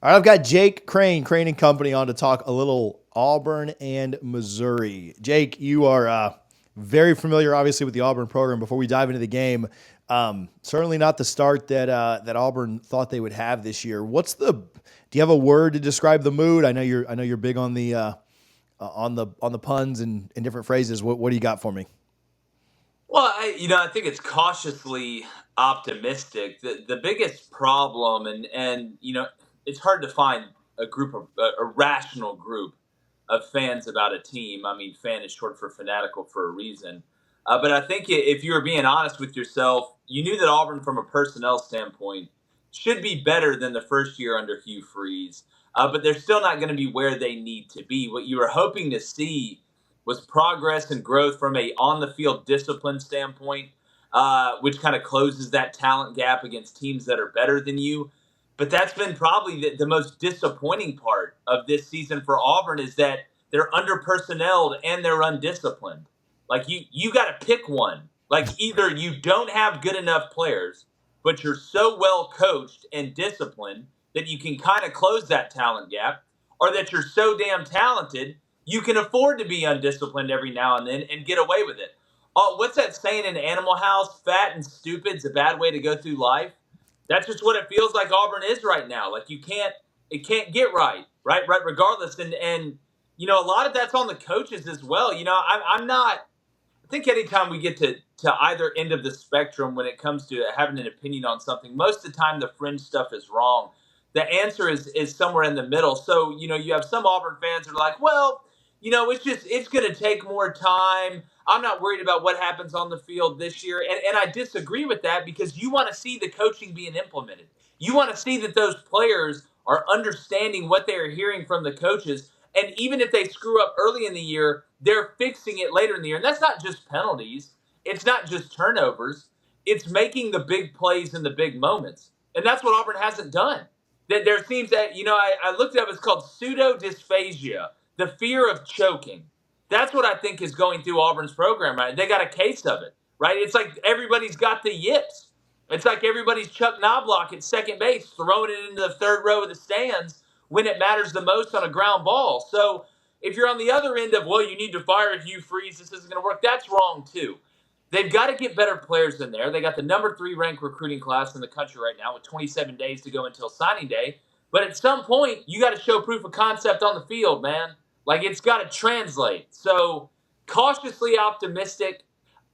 All right, I've got Jake Crain, Crain and Company, on to talk a little Auburn and Missouri. Jake, you are very familiar, obviously, with the Auburn program. Before we dive into the game, certainly not the start that Auburn thought they would have this year. Do you have a word to describe the mood? I know you're big on the puns and different phrases. What do you got for me? Well, I think it's cautiously optimistic. The biggest problem, and it's hard to find a rational group of fans about a team. I mean, fan is short for fanatical for a reason. But I think if you were being honest with yourself, you knew that Auburn, from a personnel standpoint, should be better than the first year under Hugh Freeze. But they're still not going to be where they need to be. What you were hoping to see was progress and growth from a on the field discipline standpoint, which kind of closes that talent gap against teams that are better than you. But that's been probably the most disappointing part of this season for Auburn is that they're under personneled and they're undisciplined. Like you got to pick one. Like either you don't have good enough players, but you're so well coached and disciplined that you can kind of close that talent gap, or that you're so damn talented you can afford to be undisciplined every now and then and get away with it. What's that saying in Animal House? Fat and stupid's a bad way to go through life. That's just what it feels like Auburn is right now. Like it can't get right, regardless. And a lot of that's on the coaches as well. I'm not. I think anytime we get to either end of the spectrum when it comes to having an opinion on something, most of the time the fringe stuff is wrong. The answer is somewhere in the middle. So you have some Auburn fans that are like, well, it's going to take more time. I'm not worried about what happens on the field this year. And I disagree with that because you want to see the coaching being implemented. You want to see that those players are understanding what they are hearing from the coaches. And even if they screw up early in the year, they're fixing it later in the year. And that's not just penalties. It's not just turnovers. It's making the big plays in the big moments. And that's what Auburn hasn't done. There seems that, I looked it up, it's called pseudo dysphagia, the fear of choking. That's what I think is going through Auburn's program, right? They got a case of it, right? It's like everybody's got the yips. It's like everybody's Chuck Knobloch at second base, throwing it into the third row of the stands when it matters the most on a ground ball. So if you're on the other end of, well, you need to fire Hugh Freeze, this isn't going to work, that's wrong too. They've got to get better players in there. They got the number 3 ranked recruiting class in the country right now with 27 days to go until signing day. But at some point, you got to show proof of concept on the field, man. Like it's got to translate. So cautiously optimistic,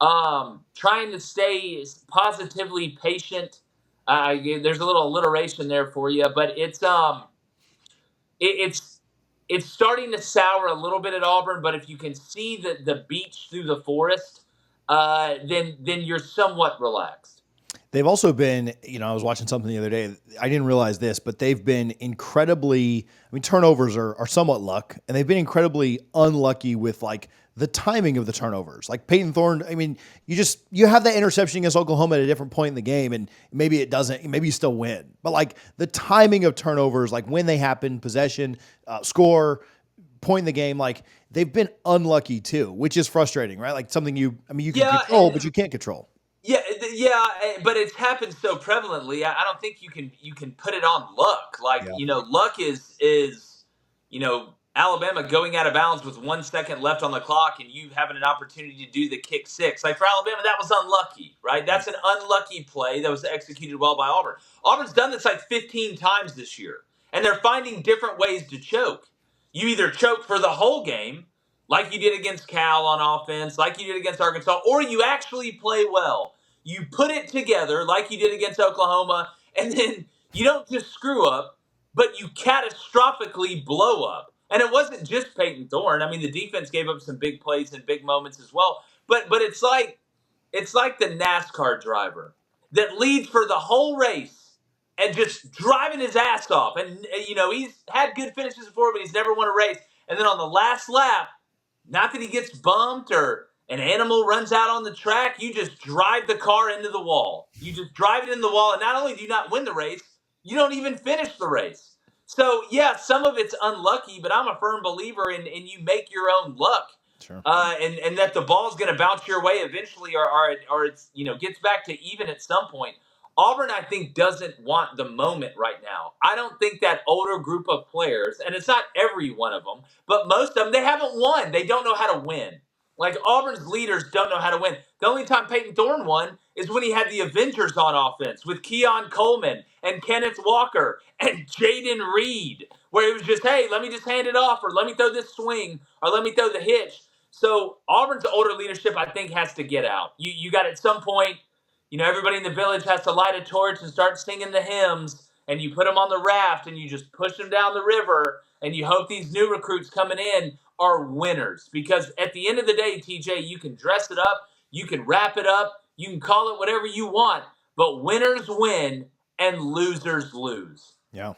trying to stay positively patient. There's a little alliteration there for you, but it's it's starting to sour a little bit at Auburn. But if you can see the beach through the forest, then you're somewhat relaxed. They've also been, I was watching something the other day. I didn't realize this, but they've been incredibly, I mean, turnovers are somewhat luck, and they've been incredibly unlucky with like the timing of the turnovers. Like Peyton Thorne, I mean, you have that interception against Oklahoma at a different point in the game, and maybe it doesn't, maybe you still win. But like the timing of turnovers, like when they happen, possession, score, point in the game, like they've been unlucky too, which is frustrating, right? Like something you can Yeah, control, but you can't control. but it's happened so prevalently. I don't think you can put it on luck. Like Yeah. luck is Alabama going out of bounds with 1 second left on the clock, and you having an opportunity to do the kick six. Like for Alabama, that was unlucky, right? That's an unlucky play that was executed well by Auburn. Auburn's done this like 15 times this year, and they're finding different ways to choke. You either choke for the whole game, like you did against Cal on offense, like you did against Arkansas, or you actually play well. You put it together like you did against Oklahoma, and then you don't just screw up, but you catastrophically blow up. And it wasn't just Peyton Thorne. I mean, the defense gave up some big plays and big moments as well. But it's like the NASCAR driver that leads for the whole race and just driving his ass off. And he's had good finishes before, but he's never won a race. And then on the last lap, not that he gets bumped or an animal runs out on the track. You just drive the car into the wall. You just drive it in the wall. And not only do you not win the race, you don't even finish the race. So, yeah, some of it's unlucky, but I'm a firm believer in you make your own luck. Sure. And that the ball's going to bounce your way eventually, or it's gets back to even at some point. Auburn, I think, doesn't want the moment right now. I don't think that older group of players, and it's not every one of them, but most of them, they haven't won. They don't know how to win. Like Auburn's leaders don't know how to win. The only time Peyton Thorne won is when he had the Avengers on offense with Keon Coleman and Kenneth Walker and Jaden Reed, where it was just, hey, let me just hand it off, or let me throw this swing, or let me throw the hitch. So Auburn's older leadership, I think, has to get out. You got at some point, everybody in the village has to light a torch and start singing the hymns, and you put them on the raft and you just push them down the river, and you hope these new recruits coming in are winners. Because at the end of the day, TJ, you can dress it up, you can wrap it up, you can call it whatever you want, but winners win and losers lose. Yeah.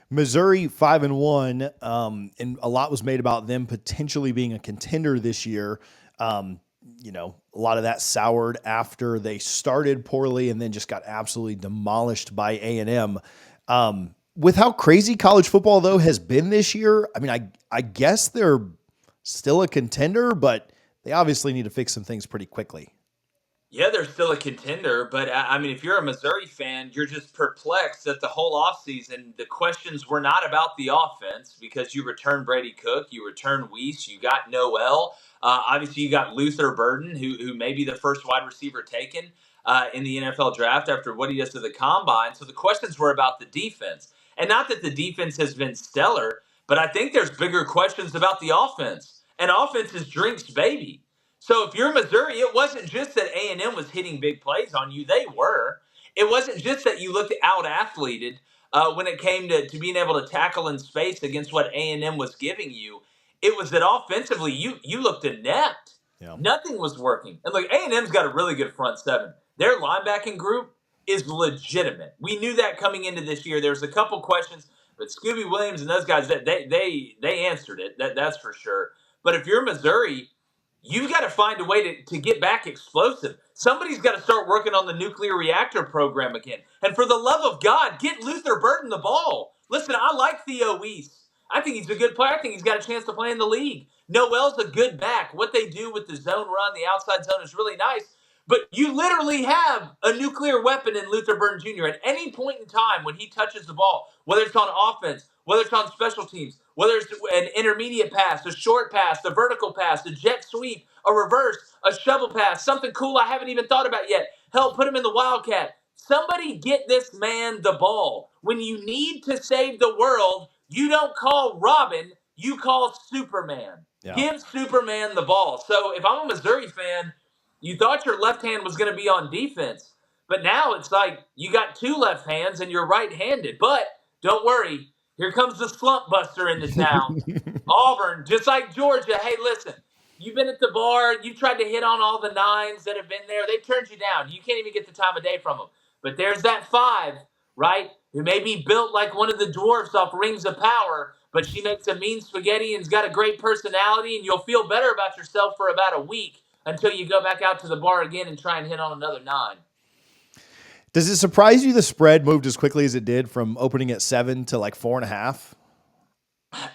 Missouri 5-1, and a lot was made about them potentially being a contender this year. A lot of that soured after they started poorly and then just got absolutely demolished by A&M. With how crazy college football, though, has been this year, I mean, I guess they're still a contender, but they obviously need to fix some things pretty quickly. Yeah, they're still a contender, but I mean, if you're a Missouri fan, you're just perplexed that the whole offseason, the questions were not about the offense because you return Brady Cook, you return Weiss, you got Noel. Obviously, you got Luther Burden, who may be the first wide receiver taken in the NFL draft after what he does to the combine. So the questions were about the defense. And not that the defense has been stellar, but I think there's bigger questions about the offense. And offense is Drink's baby. So if you're Missouri, it wasn't just that A&M was hitting big plays on you. They were. It wasn't just that you looked out-athleted when it came to being able to tackle in space against what A&M was giving you. It was that offensively you looked inept. Yeah. Nothing was working. And look, A&M's got a really good front seven. Their linebacking group is legitimate. We knew that coming into this year. There was a couple questions, but Scooby Williams and those guys, they answered it. That's for sure. But if you're Missouri, you've got to find a way to get back explosive. Somebody's got to start working on the nuclear reactor program again. And for the love of God, get Luther Burden the ball. Listen, I like Theo Weiss. I think he's a good player. I think he's got a chance to play in the league. Noel's a good back. What they do with the zone run, the outside zone, is really nice. But you literally have a nuclear weapon in Luther Burden Jr. At any point in time when he touches the ball, whether it's on offense, whether it's on special teams, whether it's an intermediate pass, a short pass, a vertical pass, a jet sweep, a reverse, a shovel pass, something cool I haven't even thought about yet. Hell, put him in the Wildcat. Somebody get this man the ball. When you need to save the world, you don't call Robin, you call Superman. Yeah. Give Superman the ball. So if I'm a Missouri fan, you thought your left hand was going to be on defense, but now it's like you got two left hands and you're right-handed. But don't worry, here comes the slump buster into town. Auburn, just like Georgia. Hey, listen, you've been at the bar. You tried to hit on all the nines that have been there. They turned you down. You can't even get the time of day from them. But there's that five, right, who may be built like one of the dwarfs off Rings of Power, but she makes a mean spaghetti and's got a great personality, and you'll feel better about yourself for about a week until you go back out to the bar again and try and hit on another nine. Does it surprise you the spread moved as quickly as it did from opening at 7 to like 4.5?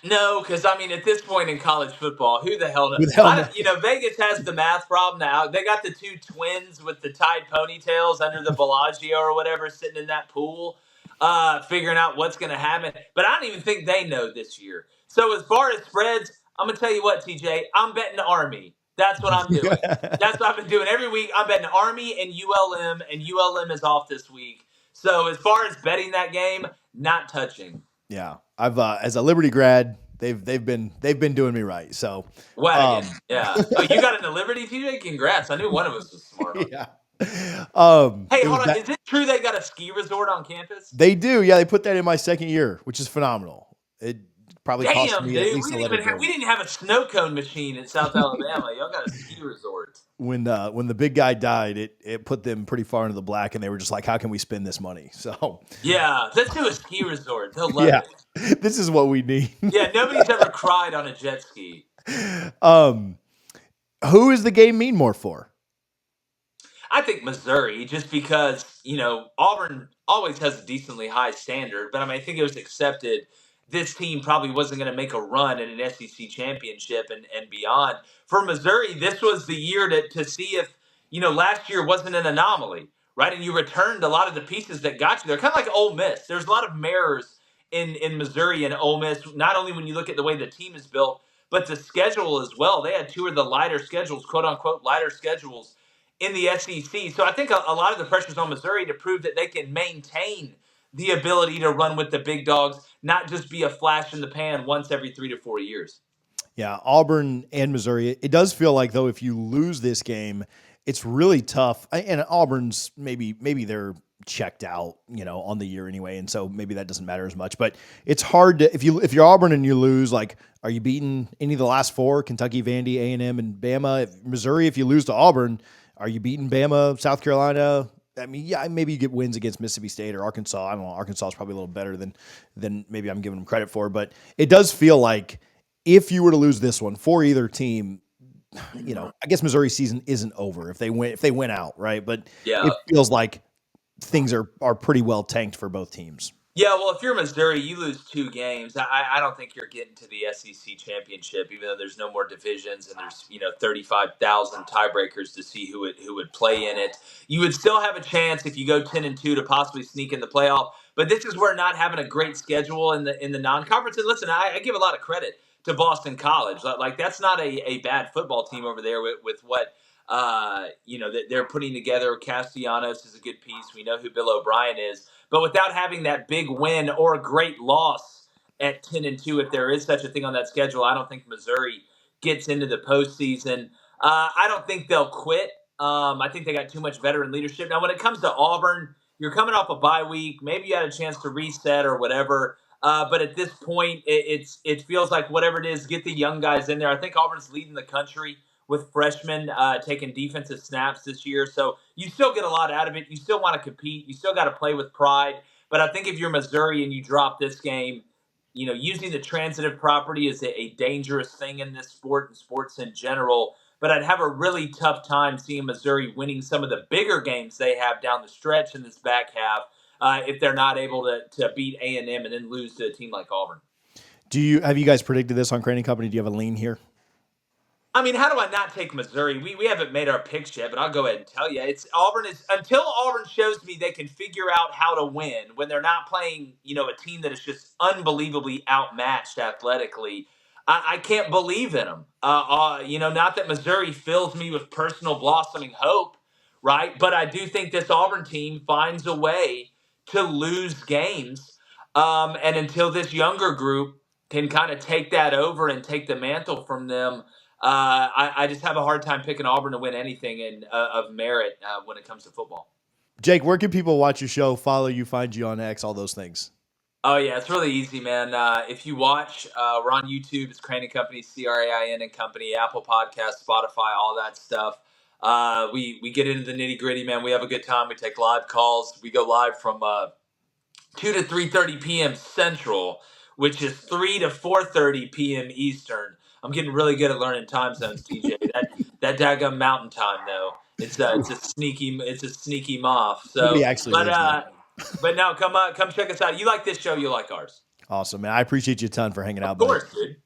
No, because I mean, at this point in college football, who the hell knows? Who the hell knows? Vegas has the math problem now. They got the two twins with the tied ponytails under the Bellagio or whatever sitting in that pool, figuring out what's going to happen. But I don't even think they know this year. So as far as spreads, I'm going to tell you what, TJ, I'm betting Army. That's what I'm doing. That's what I've been doing every week. I'm betting Army and ULM is off this week. So as far as betting that game, not touching. Yeah, I've as a Liberty grad, they've been doing me right. So Wagon, yeah. Oh, you got into Liberty, TJ? Congrats! I knew one of us was smart. Yeah. Hey, hold on. Is it true they got a ski resort on campus? They do. Yeah, they put that in my second year, which is phenomenal. It probably cost me at least we didn't have a snow cone machine in South Alabama. Y'all got a ski resort. When the big guy died, it put them pretty far into the black, and they were just like, "How can we spend this money?" So yeah, let's do a ski resort. They'll love it. This is what we need. Yeah, nobody's ever cried on a jet ski. Who is the game mean more for? I think Missouri, just because Auburn always has a decently high standard, but I mean I think it was accepted. This team probably wasn't going to make a run in an SEC championship and beyond. For Missouri, this was the year to see if, last year wasn't an anomaly, right? And you returned a lot of the pieces that got you there, kind of like Ole Miss. There's a lot of mirrors in Missouri and Ole Miss, not only when you look at the way the team is built, but the schedule as well. They had two of the lighter schedules, quote unquote, lighter schedules in the SEC. So I think a lot of the pressure is on Missouri to prove that they can maintain the ability to run with the big dogs, not just be a flash in the pan once every 3 to 4 years. Yeah, Auburn and Missouri. It does feel like though if you lose this game, it's really tough. And Auburn's maybe they're checked out, on the year anyway, and so maybe that doesn't matter as much. But it's hard to if you're Auburn and you lose, like, are you beating any of the last four? Kentucky, Vandy, A&M, and Bama. Missouri, if you lose to Auburn, are you beating Bama, South Carolina? I mean, yeah, maybe you get wins against Mississippi State or Arkansas. I don't know. Arkansas is probably a little better than maybe I'm giving them credit for, but it does feel like if you were to lose this one for either team, I guess Missouri's season isn't over if they win out, right? But Yeah. it feels like things are pretty well tanked for both teams. Yeah, well, if you're Missouri, you lose 2 games. I don't think you're getting to the SEC championship, even though there's no more divisions and there's 35,000 tiebreakers to see who would play in it. You would still have a chance if you go 10-2 to possibly sneak in the playoff. But this is where not having a great schedule in the non-conference. And listen, I give a lot of credit to Boston College. Like that's not a bad football team over there with what that they're putting together. Castellanos is a good piece. We know who Bill O'Brien is. But without having that big win or a great loss at 10-2, if there is such a thing on that schedule, I don't think Missouri gets into the postseason. I don't think they'll quit. I think they got too much veteran leadership. Now, when it comes to Auburn, you're coming off a bye week. Maybe you had a chance to reset or whatever. But at this point, it feels like whatever it is, get the young guys in there. I think Auburn's leading the country with freshmen taking defensive snaps this year. So you still get a lot out of it. You still want to compete. You still got to play with pride. But I think if you're Missouri and you drop this game, using the transitive property is a dangerous thing in this sport and sports in general. But I'd have a really tough time seeing Missouri winning some of the bigger games they have down the stretch in this back half if they're not able to beat A&M and then lose to a team like Auburn. Have you guys predicted this on Crain Company? Do you have a lean here? I mean, how do I not take Missouri? We haven't made our picks yet, but I'll go ahead and tell you. It's Auburn is until Auburn shows me they can figure out how to win when they're not playing, a team that is just unbelievably outmatched athletically. I can't believe in them. Not that Missouri fills me with personal blossoming hope, right? But I do think this Auburn team finds a way to lose games. And until this younger group can kind of take that over and take the mantle from them, I just have a hard time picking Auburn to win anything of merit when it comes to football. Jake, where can people watch your show, follow you, find you on X, all those things? Oh, yeah, it's really easy, man. If you watch, we're on YouTube. It's Crain & Company, Crain & Company, Apple Podcasts, Spotify, all that stuff. We get into the nitty-gritty, man. We have a good time. We take live calls. We go live from 2 to 3:30 p.m. Central, which is 3 to 4:30 p.m. Eastern. I'm getting really good at learning time zones, TJ. That daggum mountain time though. It's a sneaky moth. So, Nobody actually lives there. but no, come check us out. You like this show, you like ours. Awesome, man. I appreciate you a ton for hanging out, Of course, buddy. dude.